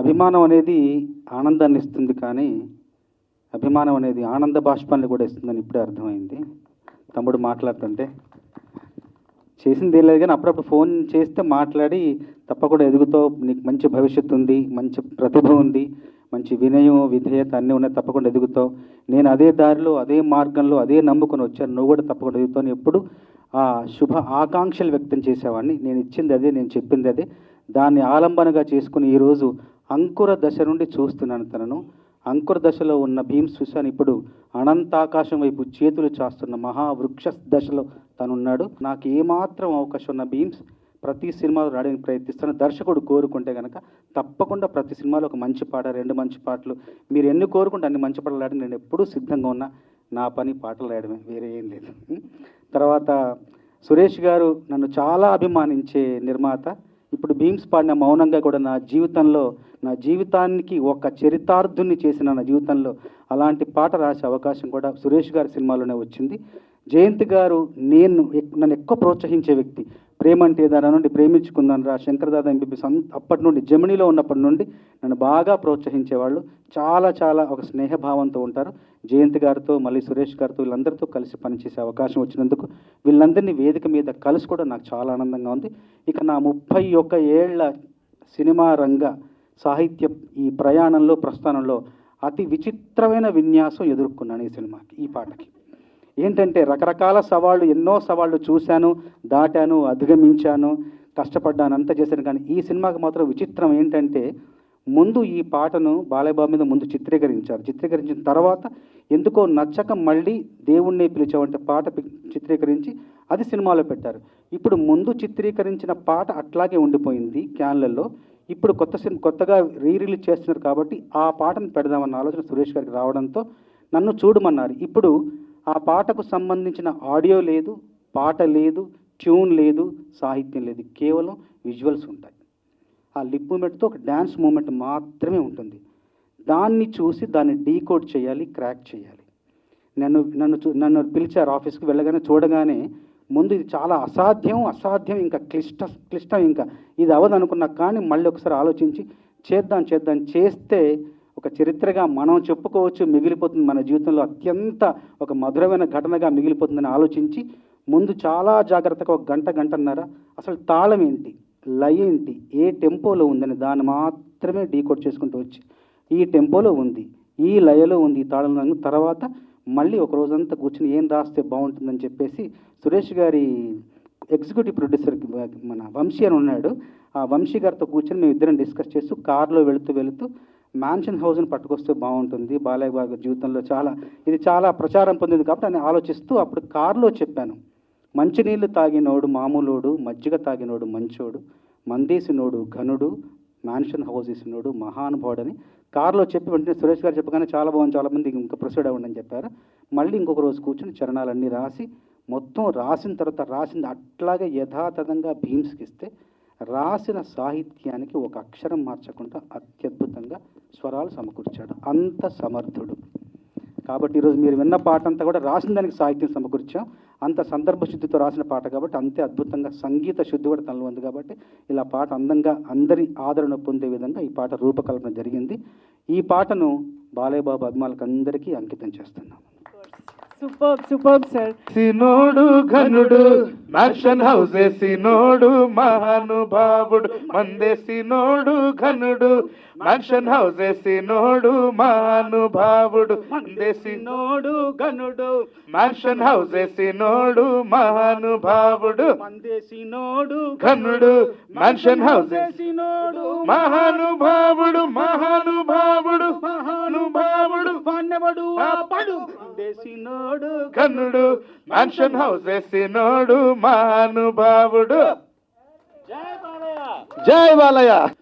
అభిమానం అనేది ఆనందాన్ని ఇస్తుంది, కానీ అభిమానం అనేది ఆనంద బాష్పాన్ని కూడా ఇస్తుందని ఇప్పుడే అర్థమైంది. తమ్ముడు మాట్లాడుతుంటే చేసింది ఏం లేదు, కానీ అప్పుడప్పుడు ఫోన్ చేస్తే మాట్లాడి తప్పకుండా ఎదుగుతావు, నీకు మంచి భవిష్యత్తు ఉంది, మంచి ప్రతిభ ఉంది, మంచి వినయం విధేయత అన్నీ ఉన్నాయి, తప్పకుండా ఎదుగుతావు, నేను అదే దారిలో అదే మార్గంలో అదే నమ్ముకొని వచ్చాను, నువ్వు కూడా తప్పకుండా ఎదుగుతావు, ఎప్పుడు ఆ శుభ ఆకాంక్షలు వ్యక్తం చేసేవాడిని. నేను ఇచ్చింది అదే, నేను చెప్పింది అదే, దాన్ని ఆలంబనగా చేసుకుని ఈరోజు అంకుర దశ నుండి చూస్తున్నాను తనను. అంకుర దశలో ఉన్న భీమ్స్ చూశాను, ఇప్పుడు అనంతాకాశం వైపు చేతులు చాస్తున్న మహావృక్ష దశలో తనున్నాడు. నాకు ఏమాత్రం అవకాశం ఉన్న భీమ్స్ ప్రతి సినిమాలో రాయడానికి ప్రయత్నిస్తాను. దర్శకుడు కోరుకుంటే కనుక తప్పకుండా ప్రతి సినిమాలో ఒక మంచి పాట, 2 మంచి పాటలు, మీరు ఎన్ని కోరుకుంటే అన్ని మంచి పాటలు రాయడానికి నేను ఎప్పుడూ సిద్ధంగా ఉన్నా. నా పని పాటలు రాయడమే, వేరే ఏం లేదు. తర్వాత సురేష్ గారు నన్ను చాలా అభిమానించే నిర్మాత. ఇప్పుడు భీమ్స్ పాడిన మౌనంగా కూడా నా జీవితంలో, నా జీవితానికి ఒక చరితార్థుని చేసిన నా జీవితంలో అలాంటి పాట రాసే అవకాశం కూడా సురేష్ గారి సినిమాలోనే వచ్చింది. జయంత్ గారు నన్ను ఎక్కువ ప్రోత్సహించే వ్యక్తి. ప్రేమంటే దాని నుండి ప్రేమించుకుందాను రా, శంకరదాదా ఎంబీబీఎస్ అప్పటి నుండి, జమినీలో ఉన్నప్పటి నుండి నన్ను బాగా ప్రోత్సహించేవాళ్ళు. చాలా చాలా ఒక స్నేహభావంతో ఉంటారు. జయంత్ గారితో, మళ్ళీ సురేష్ గారితో, వీళ్ళందరితో కలిసి పనిచేసే అవకాశం వచ్చినందుకు, వీళ్ళందరినీ వేదిక మీద కలిసి కూడా నాకు చాలా ఆనందంగా ఉంది. ఇక నా 31 ఏళ్ల సినిమా రంగ సాహిత్య ఈ ప్రయాణంలో, ప్రస్థానంలో అతి విచిత్రమైన విన్యాసం ఎదుర్కొన్నాను ఈ సినిమాకి, ఈ పాటకి. ఏంటంటే రకరకాల సవాళ్ళు, ఎన్నో సవాళ్ళు చూశాను, దాటాను, అధిగమించాను, కష్టపడ్డాను, అంతా చేశాను. కానీ ఈ సినిమాకి మాత్రం విచిత్రం ఏంటంటే, ముందు ఈ పాటను బాలయ్యబాబు మీద ముందు చిత్రీకరించారు. చిత్రీకరించిన తర్వాత ఎందుకో నచ్చక మళ్ళీ దేవుణ్ణి పిలిచావంటే పాట చిత్రీకరించి అది సినిమాలో పెట్టారు. ఇప్పుడు ముందు చిత్రీకరించిన పాట అట్లాగే ఉండిపోయింది క్యాన్లలో. ఇప్పుడు కొత్తగా రిలీజ్ చేస్తున్నారు కాబట్టి ఆ పాటను పెడదామన్న ఆలోచన సురేష్ గారికి రావడంతో నన్ను చూడమన్నారు. ఇప్పుడు ఆ పాటకు సంబంధించిన ఆడియో లేదు, పాట లేదు, ట్యూన్ లేదు, సాహిత్యం లేదు, కేవలం విజువల్స్ ఉంటాయి. ఆ లిప్ మూమెంట్తో ఒక డ్యాన్స్ మూమెంట్ మాత్రమే ఉంటుంది. దాన్ని చూసి దాన్ని డీకోడ్ చేయాలి, క్రాక్ చేయాలి. నన్ను పిలిచారు ఆఫీస్కి. వెళ్ళగానే చూడగానే ముందు ఇది చాలా అసాధ్యం, ఇంకా క్లిష్టం, ఇంకా ఇది అవ్వదు అనుకున్నా. కానీ మళ్ళీ ఒకసారి ఆలోచించి చేద్దాం చేస్తే ఒక చరిత్రగా మనం చెప్పుకోవచ్చు, మిగిలిపోతుంది మన జీవితంలో, అత్యంత ఒక మధురమైన ఘటనగా మిగిలిపోతుందని ఆలోచించి ముందు చాలా జాగ్రత్తగా ఒక గంటన్నర అసలు తాళం ఏంటి, లయ ఏంటి, ఏ టెంపోలో ఉందని దాన్ని మాత్రమే డీకోడ్ చేసుకుంటూ వచ్చి ఈ టెంపోలో ఉంది, ఈ లయలో ఉంది, ఈ తాళంలో, తర్వాత మళ్ళీ ఒక రోజంతా కూర్చుని ఏం రాస్తే బాగుంటుందని చెప్పేసి సురేష్ గారి ఎగ్జిక్యూటివ్ ప్రొడ్యూసర్ మన వంశీ అని ఉన్నాడు, ఆ వంశీ గారితో కూర్చొని మేము ఇద్దరం డిస్కస్ చేస్తూ కార్లో వెళుతూ మ్యాన్షన్ హౌస్ని పట్టుకొస్తే బాగుంటుంది, బాలయ్య బాబు జీవితంలో ఇది చాలా ప్రచారం పొందింది కాబట్టి అని ఆలోచిస్తూ అప్పుడు కారులో చెప్పాను, మంచినీళ్ళు తాగినోడు మామూలోడు, మజ్జిగ తాగినోడు మంచోడు, మందేసినోడు ఘనుడు, మ్యాన్షన్ హౌస్ ఇసినోడు మహానుభావుడని కారులో చెప్పి వెంటనే సురేష్ గారు చెప్పగానే చాలా బాగుంది, చాలామంది ఇంకా ప్రొసీడ్ అవ్వండి అని చెప్పారు. మళ్ళీ ఇంకొక రోజు కూర్చొని చరణాలన్నీ రాసి మొత్తం రాసిన తర్వాత రాసింది అట్లాగే యథాతథంగా భీమ్స్కి ఇస్తే రాసిన సాహిత్యానికి ఒక అక్షరం మార్చకుండా అత్యద్భుతంగా స్వరాలు సమకూర్చాడు. అంత సమర్థుడు. కాబట్టి ఈరోజు మీరు విన్న పాట అంతా కూడా రాసిన దానికి సాహిత్యం సమకూర్చాం. అంత సందర్భ శుద్ధితో రాసిన పాట కాబట్టి అంతే అద్భుతంగా సంగీత శుద్ధి కూడా తనలో ఉంది. కాబట్టి ఇలా పాట అందంగా అందరి ఆదరణ పొందే విధంగా ఈ పాట రూపకల్పన జరిగింది. ఈ పాటను బాలయ్య బాబు అభిమానులకు అందరికీ అంకితం చేస్తున్నాం. Super sir. సినోడు ఘనుడు, మ్యాన్షన్ హౌస్ సినోడు మహానుభావుడు, మందేసినోడు ఘనుడు, మ్యాన్షన్ హౌస్ సినోడు మహానుభావుడు, మందేసినోడు ఘనుడు, మ్యాన్షన్ హౌస్ సినోడు మహానుభావుడు, మందేసినోడు ఘనుడు, మ్యాన్షన్ హౌస్ సినోడు మహానుభావుడు, మహానుభావుడు, మహానుభావుడు, పాన్నవడు పడు మందేసినోడు ఘనుడు, మ్యాన్షన్ హౌస్ సినోడు మహానుభావుడు. జై బాలయ్య. జై బాలయ్య.